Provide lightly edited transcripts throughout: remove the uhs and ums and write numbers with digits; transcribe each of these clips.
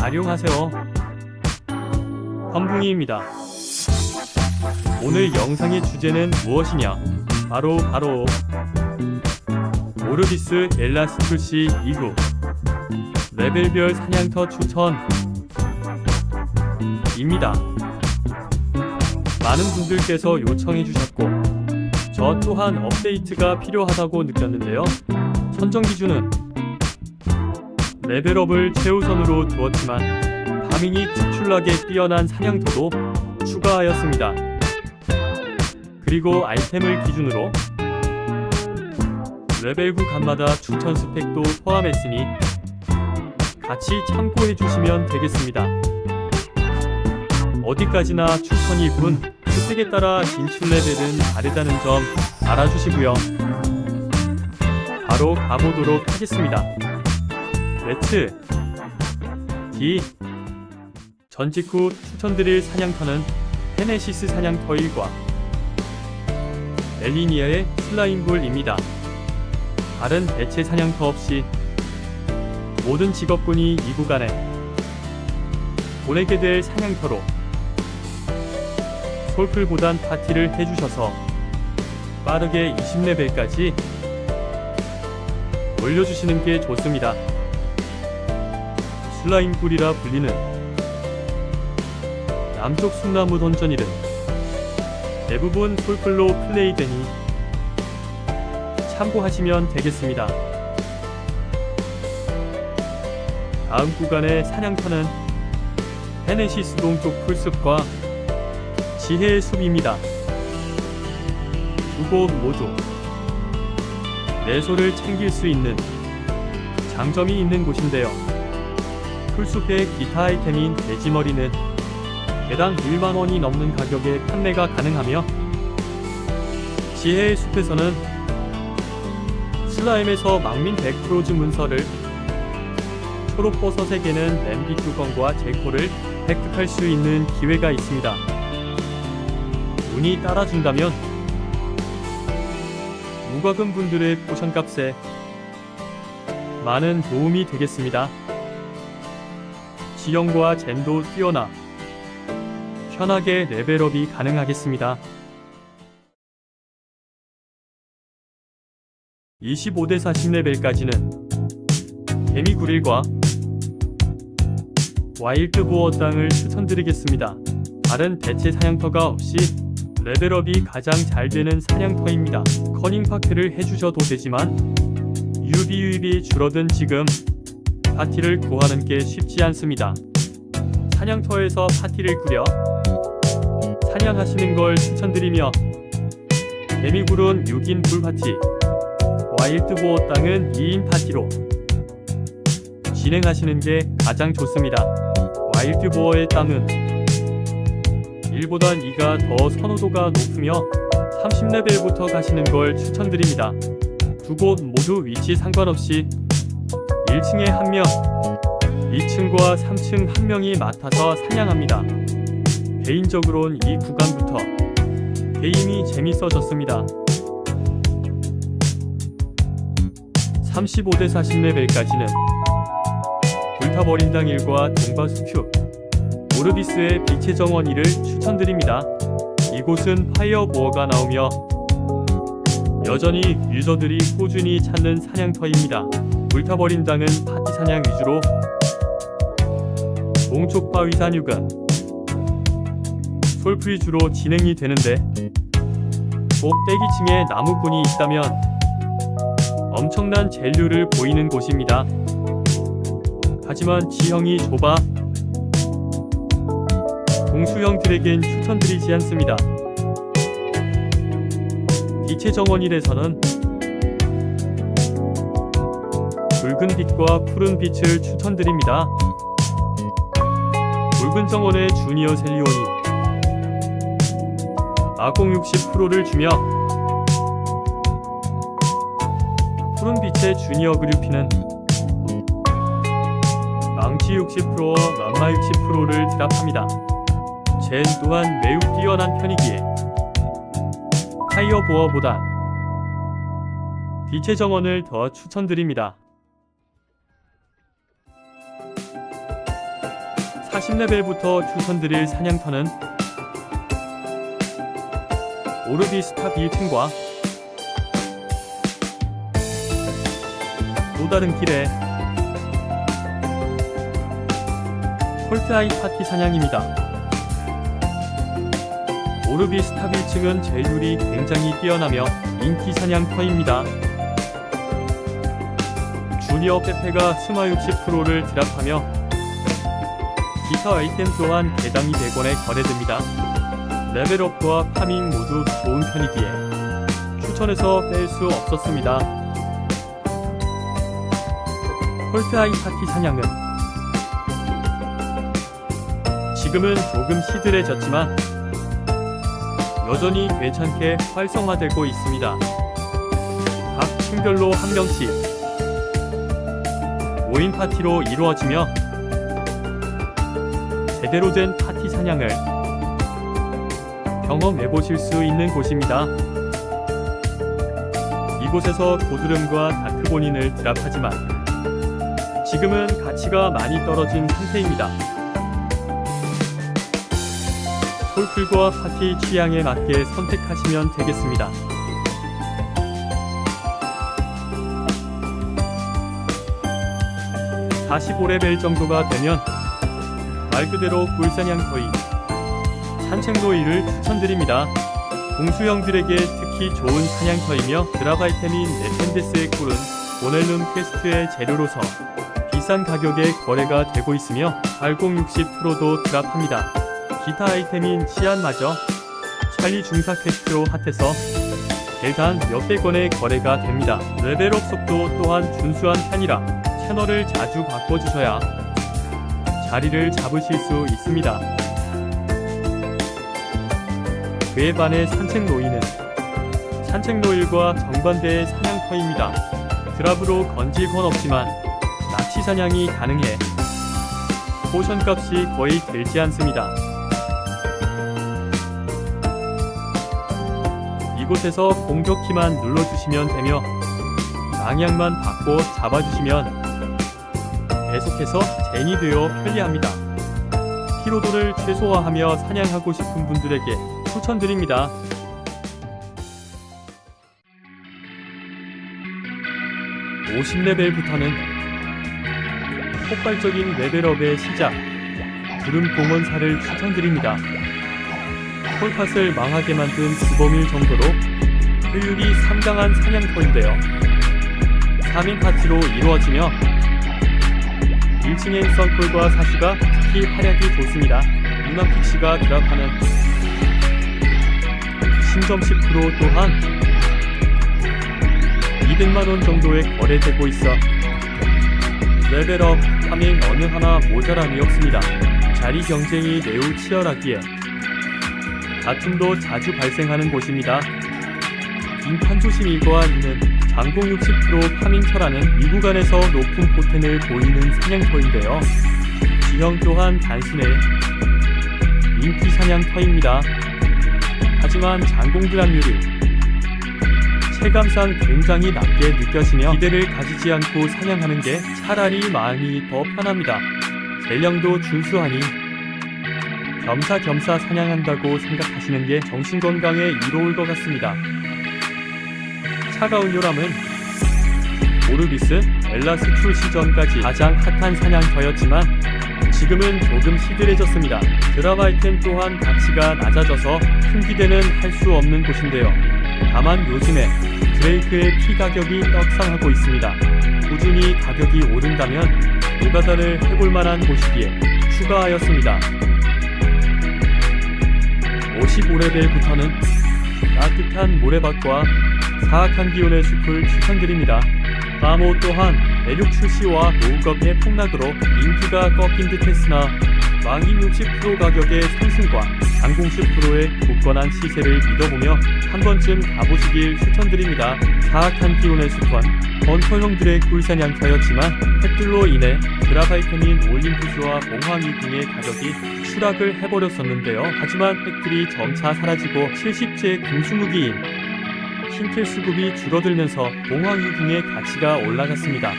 안녕하세요. 환붕이입니다. 오늘 영상의 주제는 무엇이냐? 바로 오르비스 엘라스투시 2구 레벨별 사냥터 추천입니다. 많은 분들께서 요청해 주셨고 저 또한 업데이트가 필요하다고 느꼈는데요. 선정 기준은 레벨업을 최우선으로 두었지만 파밍이 특출나게 뛰어난 사냥터도 추가하였습니다. 그리고 아이템을 기준으로 레벨 9 간마다 추천 스펙도 포함했으니 같이 참고해주시면 되겠습니다. 어디까지나 추천이 군 스펙에 따라 진출 레벨은 다르다는 점 알아주시고요. 바로 가보도록 하겠습니다. 레츠 D 전직 후 추천드릴 사냥터는 테네시스 사냥터 1과 엘리니아의 슬라임볼입니다. 다른 대체 사냥터 없이 모든 직업군이 이 구간에 보내게 될 사냥터로 솔플보단 파티를 해주셔서 빠르게 20레벨까지 올려주시는 게 좋습니다. 슬라임굴이라 불리는 남쪽 숲나무 던전일은 대부분 솔플로 플레이되니 참고하시면 되겠습니다. 다음 구간의 사냥터는 테네시스 동쪽 풀숲과 지혜의 숲입니다. 두 곳 모두 내소를 챙길 수 있는 장점이 있는 곳인데요. 풀숲의 기타 아이템인 돼지머리는 개당 1만원이 넘는 가격에 판매가 가능하며 지혜의 숲에서는 슬라임에서 망민 100% 문서를 초록버섯의 개는 램비 뚜껑과 제코를 획득할 수 있는 기회가 있습니다. 운이 따라준다면 무과금 분들의 포션값에 많은 도움이 되겠습니다. 지형과 잼도 뛰어나 편하게 레벨업이 가능하겠습니다. 25대 40레벨까지는 개미구릴과 와일드보어 땅을 추천드리겠습니다. 다른 대체 사냥터가 없이 레벨업이 가장 잘 되는 사냥터입니다. 커닝파크를 해주셔도 되지만 유비유입이 줄어든 지금 파티를 구하는 게 쉽지 않습니다. 사냥터에서 파티를 꾸려 사냥하시는 걸 추천드리며 개미굴은 6인 풀파티, 와일드보어 땅은 2인 파티로 진행하시는 게 가장 좋습니다. 와일드보어의 땅은 1보단 2가 더 선호도가 높으며 30레벨부터 가시는 걸 추천드립니다. 두 곳 모두 위치 상관없이 1층에 1명, 2층과 3층 1명이 맡아서 사냥합니다. 개인적으론 이 구간부터 게임이 재밌어졌습니다. 35대 40레벨까지는 불타버린 당 1과 동바수큐, 오르비스의 빛의 정원 2를 추천드립니다. 이곳은 파이어보어가 나오며 여전히 유저들이 꾸준히 찾는 사냥터입니다. 불타버린 당은 파티 사냥 위주로 동쪽바위 산육은 솔프 위주로 진행이 되는데 꼭대기층에 나무꾼이 있다면 엄청난 젤류를 보이는 곳입니다. 하지만 지형이 좁아 동수형들에겐 추천드리지 않습니다. 빛의 정원 1에서는 붉은 빛과 푸른 빛을 추천드립니다. 붉은 정원의 주니어 셀리온이 아공 60%를 주며 푸른 빛의 주니어 그류피는 망치 60%와 람마 60%를 드랍합니다. 젠 또한 매우 뛰어난 편이기에 타이어 보어보단 빛의 정원을 더 추천드립니다. 40레벨부터 추천드릴 사냥터는 오르비스타 빌층과 또 다른 길에 콜트아이 파티 사냥입니다. 오르비스타 빌층은 젤률이 굉장히 뛰어나며 인기 사냥터입니다. 주니어 페페가 스마 60%를 드랍하며 기타 아이템 또한 개당 200원에 거래됩니다. 레벨업과 파밍 모두 좋은 편이기에 추천해서 뺄 수 없었습니다. 콜트아이 파티 사냥은 지금은 조금 시들해졌지만 여전히 괜찮게 활성화되고 있습니다. 각 층별로 한 명씩 5인 파티로 이루어지며 제대로 된 파티 사냥을 경험해보실 수 있는 곳입니다. 이곳에서 고드름과 다크본인을 드랍하지만 지금은 가치가 많이 떨어진 상태입니다. 솔플과 파티 취향에 맞게 선택하시면 되겠습니다. (45레벨) 정도가 되면 말 그대로 꿀사냥터이 산책로이를 추천드립니다. 공수형들에게 특히 좋은 사냥터이며 드랍 아이템인 네펜데스의 꿀은 보넬룸 퀘스트의 재료로서 비싼 가격에 거래가 되고 있으며 발공 60%도 드랍합니다. 기타 아이템인 씨앗마저 찰리 중사 퀘스트로 핫해서 개당 몇백 원의 거래가 됩니다. 레벨업 속도 또한 준수한 편이라 채널을 자주 바꿔주셔야 자리를 잡으실 수 있습니다. 그에 반해 산책로일은 산책로일과 정반대의 사냥터입니다. 드랍으로 건질 건 없지만 낚시 사냥이 가능해 포션 값이 거의 들지 않습니다. 이곳에서 공격키만 눌러주시면 되며 방향만 바꿔 잡아주시면 계속해서 젠이 되어 편리합니다. 피로도를 최소화하며 사냥하고 싶은 분들에게 추천드립니다. (50레벨부터는) 폭발적인 레벨업의 시작 구름 공원사를 추천드립니다. 폴팟을 망하게 만든 주범일 정도로 효율이 상당한 사냥터인데요. 3인 파티로 이루어지며 1층의 썬콜과 사슈가 특히 활약이 좋습니다. 루나픽시가 드랍하는 신점 10% 또한 200만원 정도에 거래되고 있어 레벨업, 파밍 어느 하나 모자람이 없습니다. 자리 경쟁이 매우 치열하기에 다툼도 자주 발생하는 곳입니다. 빈탄조심 일거와 있는 장공 60% 파밍처라는 이 구간에서 높은 포텐을 보이는 사냥터인데요. 지형 또한 단순해 인기 사냥터입니다. 하지만 장공 드랍률이 체감상 굉장히 낮게 느껴지며 기대를 가지지 않고 사냥하는 게 차라리 마음이 더 편합니다. 젤량도 준수하니 겸사겸사 사냥한다고 생각하시는 게 정신건강에 이로울 것 같습니다. 차가운 요람은 오르비스, 엘라스 출시 전까지 가장 핫한 사냥터였지만 지금은 조금 시들해졌습니다. 드랍 아이템 또한 가치가 낮아져서 큰 기대는 할 수 없는 곳인데요. 다만 요즘에 드레이크의 피 가격이 떡상하고 있습니다. 꾸준히 가격이 오른다면 노가다를 해볼 만한 곳이기에 추가하였습니다. 55레벨부터는 따뜻한 모래밭과 사악한 기온의 숲을 추천드립니다. 파모 또한 대륙 출시와 노급의 폭락으로 인기가 꺾인 듯 했으나 망인 60% 가격의 상승과 장공 10%의 굳건한 시세를 믿어보며 한 번쯤 가보시길 추천드립니다. 사악한 기온의 습관, 건터형들의 꿀사냥터였지만 햇들로 인해 그라바이템인 올림푸스와 몽황이 등의 가격이 추락을 해버렸었는데요. 하지만 팩들이 점차 사라지고 70제 금수무기인 흰켈 수급이 줄어들면서 몽황이 등의 가치가 올라갔습니다.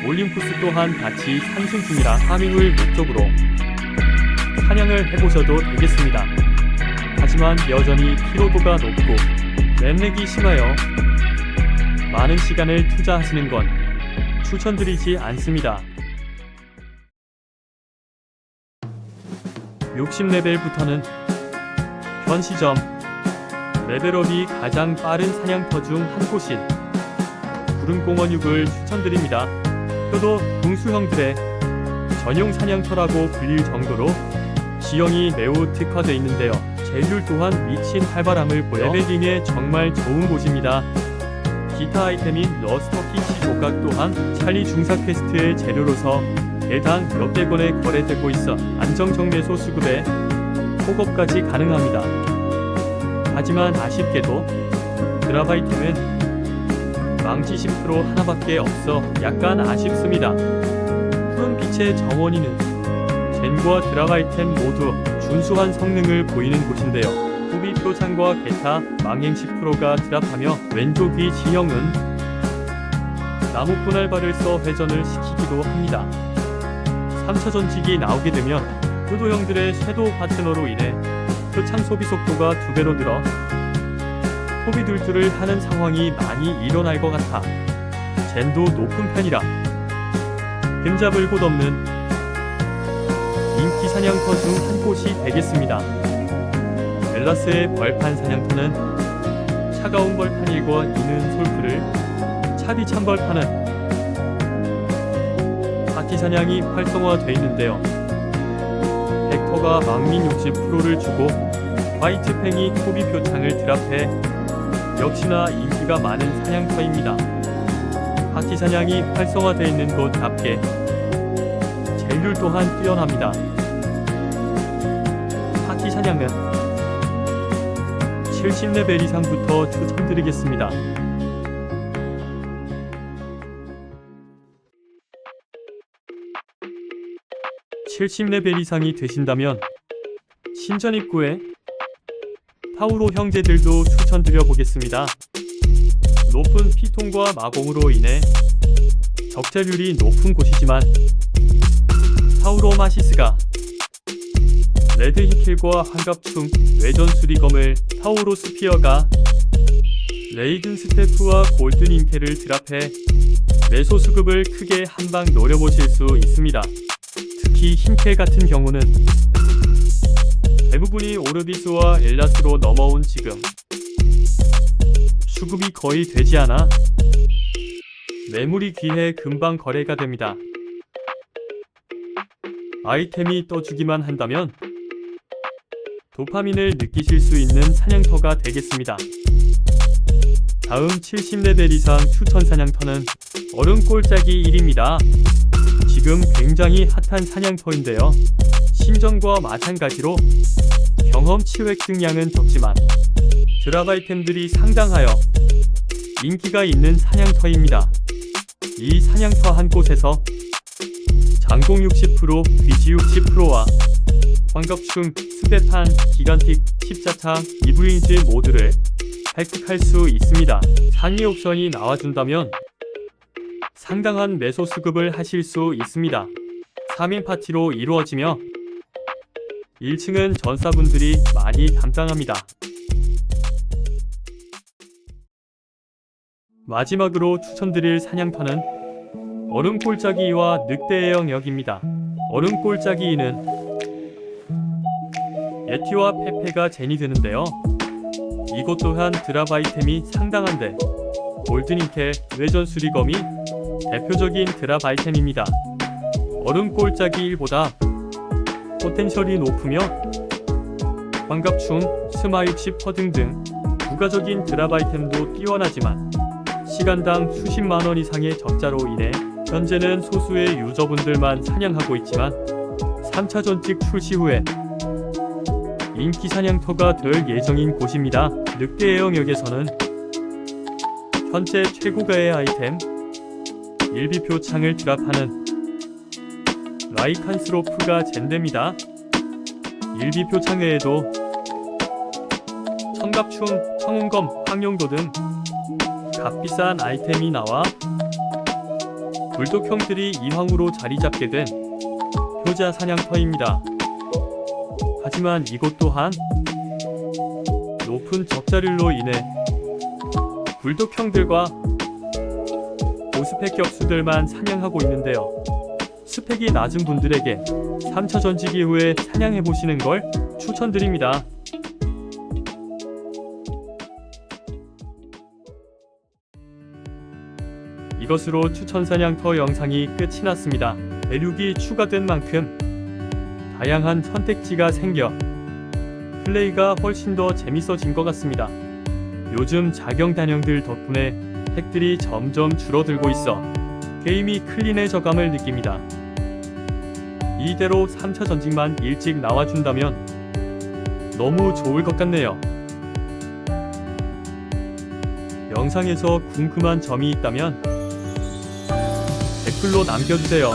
올림푸스 또한 같이 상승 중이라 파밍을 목적으로 사냥을 해보셔도 되겠습니다. 하지만 여전히 피로도가 높고 맵렉이 심하여 많은 시간을 투자하시는 건 추천드리지 않습니다. 60레벨부터는 현 시점 레벨업이 가장 빠른 사냥터 중 한 곳인 구름공원 6을 추천드립니다. 표도 궁수형들의 전용 사냥터라고 불릴 정도로 지형이 매우 특화되어 있는데요. 젤률 또한 미친 활발함을 보여 레벨링에 정말 좋은 곳입니다. 기타 아이템인 러스터키시 조각 또한 찰리 중사 퀘스트의 재료로서 대당 몇백 원에 거래되고 있어 안정적 매소 수급에 폭업까지 가능합니다. 하지만 아쉽게도 그라바이템은 망치 10% 하나밖에 없어 약간 아쉽습니다. 푸른빛의 정원이는 젠과 드라바이템 모두 준수한 성능을 보이는 곳인데요. 후비 표창과 게타 망행 10%가 드랍하며 왼쪽 위 지형은 나무 분할발을 써 회전을 시키기도 합니다. 3차 전직이 나오게 되면 효도형들의 섀도우 파트너로 인해 표창 소비 속도가 2배로 늘어 소비 둘주를 하는 상황이 많이 일어날 것 같아 젠도 높은 편이라 흠잡을 곳 없는 인기 사냥터 중 한 곳이 되겠습니다. 벨라스의 벌판 사냥터는 차가운 벌판일과 이는 솔프를 차디 찬벌판은 파티 사냥이 활성화되어 있는데요. 벡터가 망민 60%를 주고 화이트팽이 토비 표창을 드랍해 역시나 인기가 많은 사냥터입니다. 파티 사냥이 활성화되어 있는 곳답게 젤률 또한 뛰어납니다. 파티 사냥은 70레벨 이상부터 추천드리겠습니다. (70레벨) 이상이 되신다면 신전 입구에 타우로 형제들도 추천드려보겠습니다. 높은 피통과 마공으로 인해 적재률이 높은 곳이지만 타우로 마시스가 레드 히킬과 환갑충, 뇌전 수리검을 타우로 스피어가 레이든 스태프와 골든 인켈을 드랍해 매소 수급을 크게 한방 노려보실 수 있습니다. 특히 힘켈 같은 경우는 대부분이 오르비스와 엘라스로 넘어온 지금 수급이 거의 되지 않아 매물이 귀해 금방 거래가 됩니다. 아이템이 떠주기만 한다면 도파민을 느끼실 수 있는 사냥터가 되겠습니다. 다음 70레벨 이상 추천 사냥터는 얼음 꼴짜기 1입니다. 지금 굉장히 핫한 사냥터인데요. 신전과 마찬가지로 경험치 획득량은 적지만 드랍 아이템들이 상당하여 인기가 있는 사냥터입니다. 이 사냥터 한 곳에서 장공 60%, 귀지 60%와 환갑충, 스페판, 기간틱, 십자차, 이브링즈 모드를 획득할 수 있습니다. 상위 옵션이 나와준다면 상당한 매소 수급을 하실 수 있습니다. 3인 파티로 이루어지며 1층은 전사분들이 많이 담당합니다. 마지막으로 추천드릴 사냥터는 얼음 꼴짜기와 늑대의 영역입니다. 얼음 꼴짜기는 예티와 페페가 젠이 되는데요. 이곳 또한 드랍 아이템이 상당한데 골든인켈, 뇌전 수리검이 대표적인 드랍 아이템입니다. 얼음 꼴짜기 1보다 포텐셜이 높으며 환갑충, 스마 60% 등등 부가적인 드랍 아이템도 뛰어나지만 시간당 수십만원 이상의 적자로 인해 현재는 소수의 유저분들만 사냥하고 있지만 3차 전직 출시 후에 인기 사냥터가 될 예정인 곳입니다. 늑대의 영역에서는 현재 최고가의 아이템 일비표 창을 드랍하는 라이칸스로프가 젠됩니다. 일비표 창 외에도 청갑충, 청운검, 황룡도 등 값비싼 아이템이 나와 불독형들이 이황으로 자리잡게 된 효자 사냥터입니다. 하지만 이곳 또한 높은 적자율로 인해 불독형들과 고스펙 격수들만 사냥하고 있는데요. 스펙이 낮은 분들에게 3차 전직 이후에 사냥해보시는 걸 추천드립니다. 이것으로 추천 사냥터 영상이 끝이 났습니다. 대륙이 추가된 만큼 다양한 선택지가 생겨 플레이가 훨씬 더 재밌어진 것 같습니다. 요즘 자경 단형들 덕분에 핵들이 점점 줄어들고 있어 게임이 클린해져감을 느낍니다. 이대로 3차 전직만 일찍 나와준다면 너무 좋을 것 같네요. 영상에서 궁금한 점이 있다면 댓글로 남겨주세요.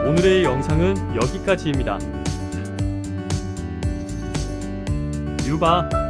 오늘의 영상은 여기까지입니다. 유바